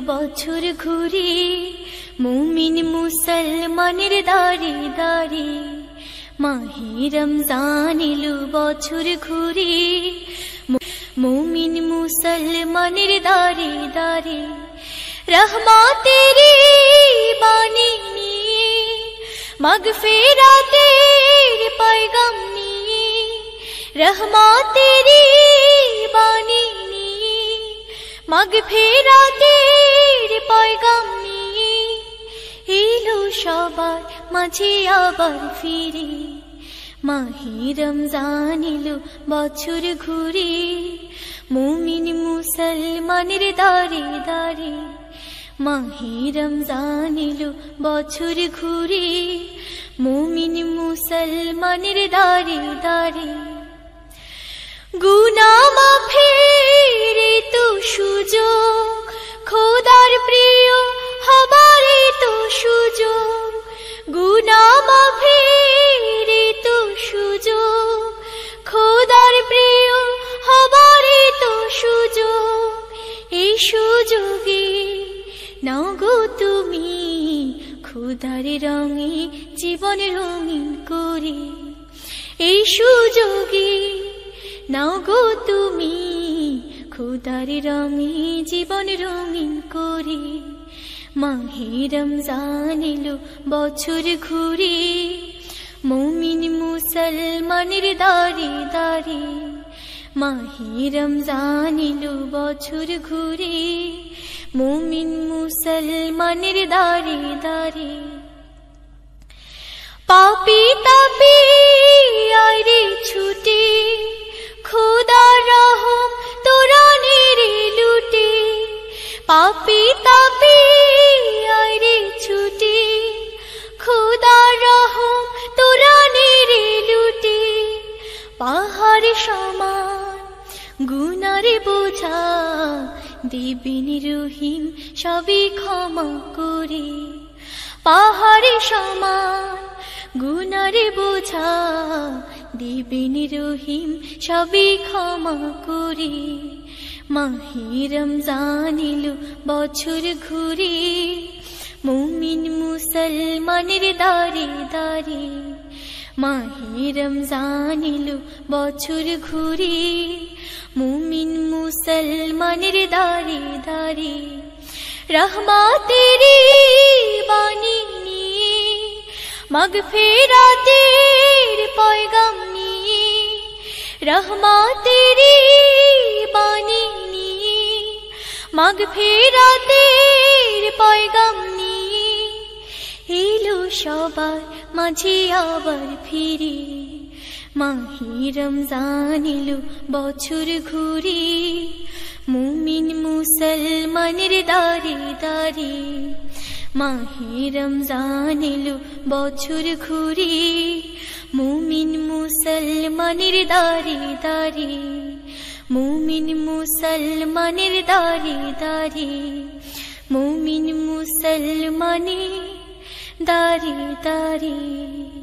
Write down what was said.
বছর ঘুরে মুমিন মুসলমানের দাঁড়ে দাঁড়ে মাহে রমজান এলো বছর ঘুরে মুমিন মুসলমানের দাঁড়ে দাঁড়ে রহমতেরি বাণী নিয়ে মাগফিরাতের পয়গাম নিয়ে রহমতেরি বাণী নিয়ে মাগফিরাতের পয়গাম নিয়ে এলো সবার মাঝে আবার ফিরে মাহে রমজান এলো বছর ঘুরে মুমিন মুসলমানের দাঁড়ে দাঁড়ে মাহে রমজান এলো বছর ঘুরে মুমিন মুসলমানের দাঁড়ে দাঁড়ে গুনাহ মাফের তো সুযোগ খোদার প্রিয় হবার তো সুযোগ গুনাহ মাফের তো সুযোগ খোদার প্রিয় হবার তো সুযোগ এই সুযোগে নাও গো তুমি খোদার রঙে জীবন রঙিন করে এই সুযোগে নাও গো তুমি খোদার রঙে জীবন রঙিন করে মাহে রমজান এলো বছর ঘুরে মুমিন মুসলমানের দাঁড়ে দাঁড়ে মাহে রমজান এলো বছর ঘুরে মুমিন মুসলমানের দাঁড়ে দাঁড়ে পাপী তাপী আইরে ছুটে খোদার রহম তোরা নেড়ে লুটে পাপী তাপী আইরে ছুটে খোদার রহম তোরা নেড়ে লুটে পাহাড় সমান গুনার বোঝা দিবেন রহিম সবই ক্ষমা করে পাহাড় সমান গুনার বোঝা দিবেন রহিম সবই ক্ষমা করে মাহে রমজান এলো বছর ঘুরে মুমিন মুসলমানের দাঁড়ে দাঁড়ে মাহে রমজান এলো বছর ঘুরে মুমিন মুসলমানের দাঁড়ে দাঁড়ে রহমতেরি বাণী নিয়ে মাগফিরাতের পয়গাম নিয়ে রহমতেরি বাণী নিয়ে মাগফিরাতের পয়গাম নিয়ে এলো সবার মাঝে আবার ফিরে মাহে রমজান এলো বছর ঘুরে মুমিন মুসলমানের দাঁড়ে দাঁড়ে মাহে রমজান এলো বছর ঘুরে মুমিন মুসলমানের দাঁড়ে দাঁড়ে মুমিন মুসলমানের দাঁড়ে দাঁড়ে মুমিন মুসলমানের দাঁড়ে দাঁড়ে।